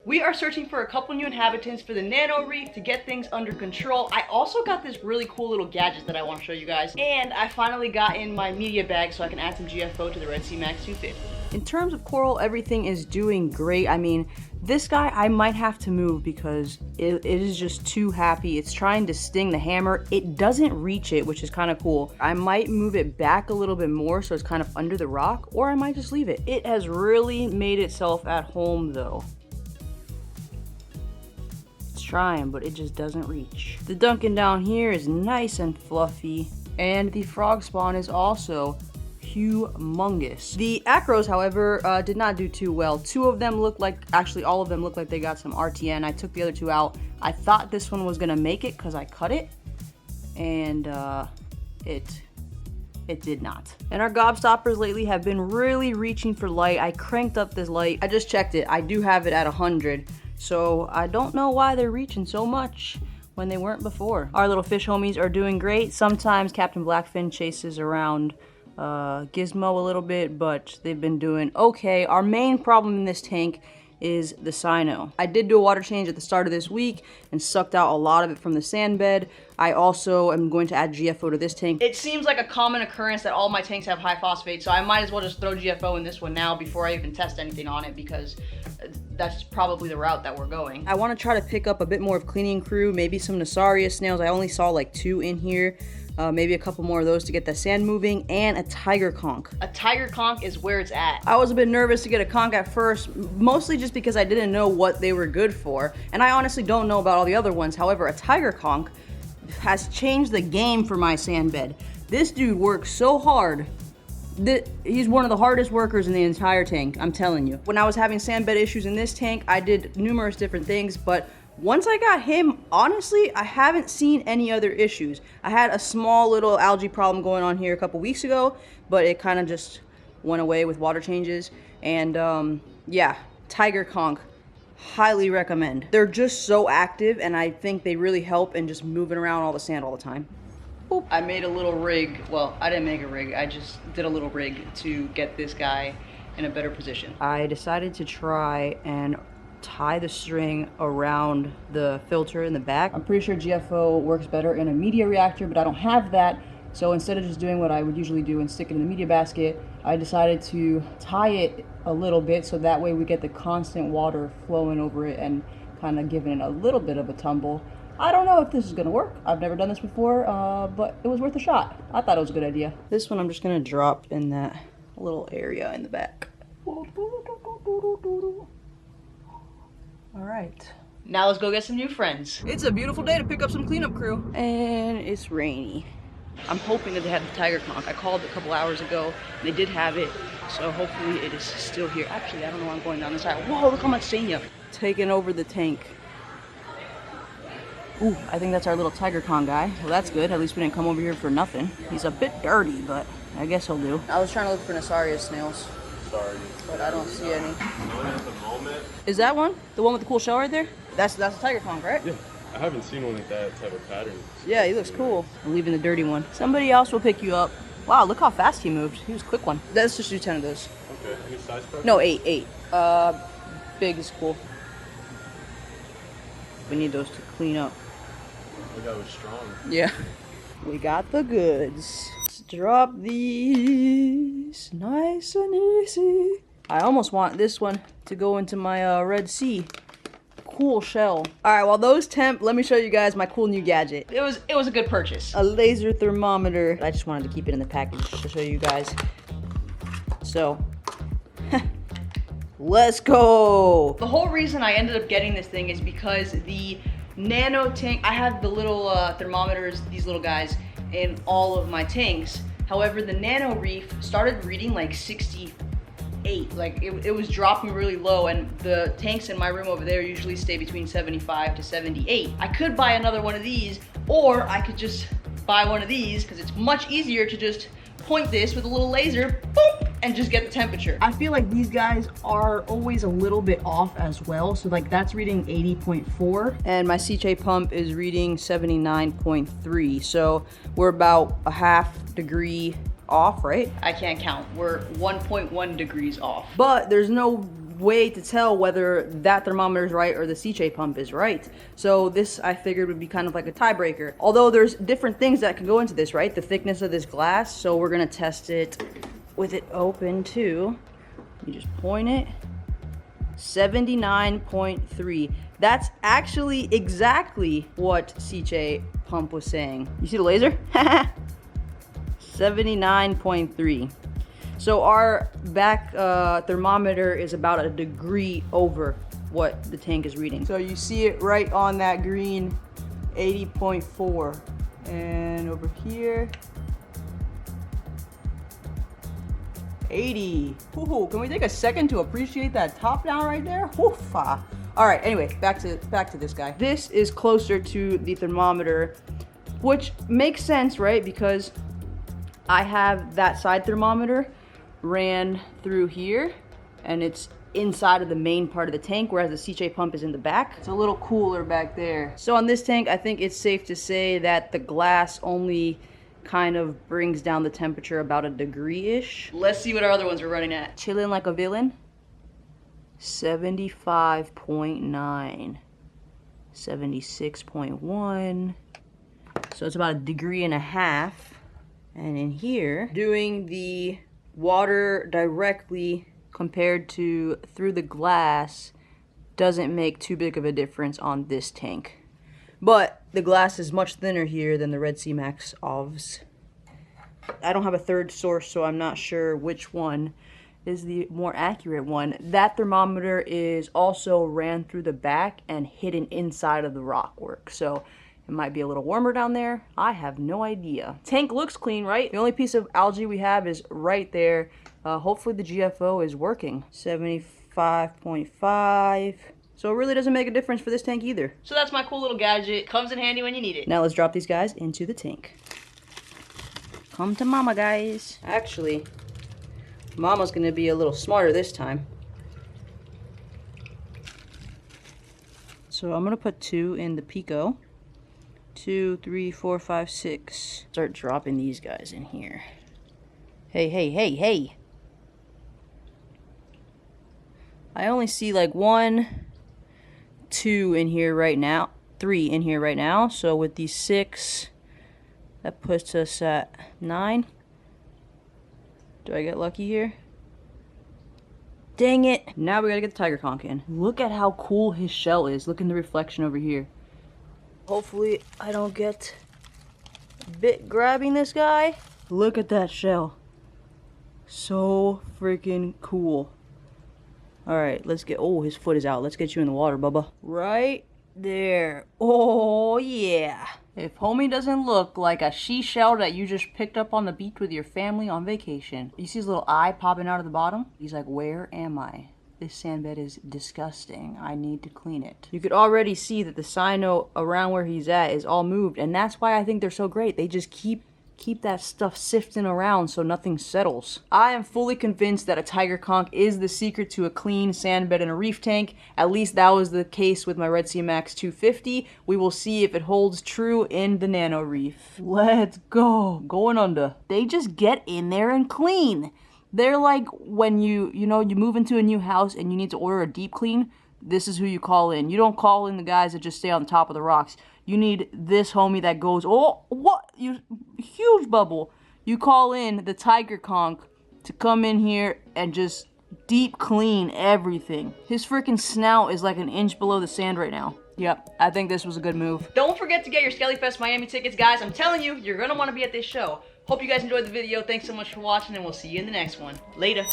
We are searching for a couple new inhabitants for the nano reef to get things under control. I also got this really cool little gadget that I want to show you guys. And I finally got in my media bag so I can add some GFO to the Red Sea Max 250. In terms of coral, everything is doing great. I mean, this guy I might have to move because it is just too happy. It's trying to sting the hammer. It doesn't reach it, which is kind of cool. I might move it back a little bit more so it's kind of under the rock, or I might just leave it. It has really made itself at home though. Trying, but it just doesn't reach. The Duncan down here is nice and fluffy, and the frog spawn is also humongous. The acros, however, did not do too well. Two of them look like, actually all of them look like they got some RTN. I took the other two out. I thought this one was gonna make it because I cut it, and it did not. And our gobstoppers lately have been really reaching for light. I cranked up this light. I just checked it. I do have it at 100. So I don't know why they're reaching so much when they weren't before. Our little fish homies are doing great. Sometimes Captain Blackfin chases around Gizmo a little bit, but they've been doing okay. Our main problem in this tank is the cyno. I did do a water change at the start of this week and sucked out a lot of it from the sand bed. I also am going to add GFO to this tank. It seems like a common occurrence that all my tanks have high phosphate, so I might as well just throw GFO in this one now before I even test anything on it, because that's probably the route that we're going. I want to try to pick up a bit more of cleaning crew, maybe some Nassarius snails. I only saw like 2 in here. Maybe a couple more of those to get the sand moving, and a tiger conch. A tiger conch is where it's at. I was a bit nervous to get a conch at first, mostly just because I didn't know what they were good for, and I honestly don't know about all the other ones. However, a tiger conch has changed the game for my sand bed. This dude works so hard. He's one of the hardest workers in the entire tank, I'm telling you. When I was having sand bed issues in this tank, I did numerous different things, but once I got him, honestly, I haven't seen any other issues. I had a small little algae problem going on here a couple weeks ago, but it kind of just went away with water changes. And yeah, tiger conch, highly recommend. They're just so active, and I think they really help in just moving around all the sand all the time. Boop. I made a little rig. Well, I didn't make a rig. I just did a little rig to get this guy in a better position. I decided to try and tie the string around the filter in the back. I'm pretty sure GFO works better in a media reactor, but I don't have that. So instead of just doing what I would usually do and stick it in the media basket, I decided to tie it a little bit so that way we get the constant water flowing over it and kind of giving it a little bit of a tumble. I don't know if this is gonna work. I've never done this before, but it was worth a shot. I thought it was a good idea. This one I'm just gonna drop in that little area in the back. All right, now let's go get some new friends. It's a beautiful day to pick up some cleanup crew. And it's rainy. I'm hoping that they had the tiger conch. I called a couple hours ago, and they did have it, so hopefully it is still here. Actually, I don't know why I'm going down this aisle. Whoa, look how much senia. Taking over the tank. Ooh, I think that's our little tiger conch guy. Well, that's good. At least we didn't come over here for nothing. He's a bit dirty, but I guess he'll do. I was trying to look for Nassarius snails. Sorry. But I don't see any. At the moment. Is that one? The one with the cool shell right there? That's a tiger conch, right? Yeah. I haven't seen one with that type of pattern. Yeah, he looks cool. I'm leaving the dirty one. Somebody else will pick you up. Wow, look how fast he moved. He was a quick one. Let's just do 10 of those. Okay. Any size preference? No, 8. Big is cool. We need those to clean up. The guy was strong. Yeah. We got the goods. Let's drop these nice and easy. I almost want this one to go into my Red Sea. Cool shell. All right, while those temp, let me show you guys my cool new gadget. It was a good purchase. A laser thermometer. I just wanted to keep it in the package to show you guys. So, let's go. The whole reason I ended up getting this thing is because the nano tank, I have the little thermometers, these little guys, in all of my tanks. However, the nano reef started reading like 68. Like it was dropping really low, and the tanks in my room over there usually stay between 75 to 78. I could buy another one of these, or I could just buy one of these because it's much easier to just point this with a little laser, boom, and just get the temperature. I feel like these guys are always a little bit off as well. So like that's reading 80.4 and my CJ pump is reading 79.3. So we're about a half degree off, right? I can't count. We're 1.1 degrees off. But there's no way to tell whether that thermometer is right or the CJ pump is right. So this I figured would be kind of like a tiebreaker. Although there's different things that can go into this, right? The thickness of this glass. So we're gonna test it with it open too. You just point it. 79.3. That's actually exactly what CJ pump was saying. You see the laser? 79.3. So our back thermometer is about a degree over what the tank is reading. So you see it right on that green, 80.4. And over here, 80. Ooh, can we take a second to appreciate that top down right there? Woofa. All right, anyway, back to this guy. This is closer to the thermometer, which makes sense, right? Because I have that side thermometer ran through here, and it's inside of the main part of the tank, whereas the CJ pump is in the back. It's a little cooler back there. So on this tank, I think it's safe to say that the glass only kind of brings down the temperature about a degree-ish. Let's see what our other ones are running at. Chilling like a villain. 75.9. 76.1. So it's about a degree and a half. And in here, doing the water directly compared to through the glass doesn't make too big of a difference on this tank. But the glass is much thinner here than the Red Sea Max OVs. I don't have a third source, so I'm not sure which one is the more accurate one. That thermometer is also ran through the back and hidden inside of the rock work. So it might be a little warmer down there. I have no idea. Tank looks clean, right? The only piece of algae we have is right there. Hopefully the GFO is working. 75.5. So it really doesn't make a difference for this tank either. So that's my cool little gadget. Comes in handy when you need it. Now let's drop these guys into the tank. Come to mama, guys. Actually, mama's gonna be a little smarter this time. So I'm gonna put 2 in the Pico. 2, 3, 4, 5, 6. Start dropping these guys in here. Hey, hey, hey, hey. I only see like 1, 2 in here right now, 3 in here right now. So with these 6, that puts us at 9. Do I get lucky here? Dang it. Now we gotta get the tiger conch in. Look at how cool his shell is. Look in the reflection over here. Hopefully I don't get bit grabbing this guy. Look at that shell. So freaking cool. Alright, let's get, oh, his foot is out. Let's get you in the water, Bubba. Right there. Oh, yeah. If homie doesn't look like a she shell that you just picked up on the beach with your family on vacation. You see his little eye popping out of the bottom? He's like, where am I? This sand bed is disgusting. I need to clean it. You could already see that the cyno around where he's at is all moved, and that's why I think they're so great. They just keep that stuff sifting around so nothing settles. I am fully convinced that a tiger conch is the secret to a clean sand bed in a reef tank. At least that was the case with my Red Sea Max 250. We will see if it holds true in the nano reef. Let's go. Going under. They just get in there and clean. They're like when you move into a new house and you need to order a deep clean. This is who you call in. You don't call in the guys that just stay on the top of the rocks. You need this homie that goes, oh, what? You huge bubble. You call in the tiger conch to come in here and just deep clean everything. His freaking snout is like an inch below the sand right now. Yep, I think this was a good move. Don't forget to get your Skellyfest Miami tickets, guys. I'm telling you, you're gonna want to be at this show. Hope you guys enjoyed the video. Thanks so much for watching, and we'll see you in the next one. Later.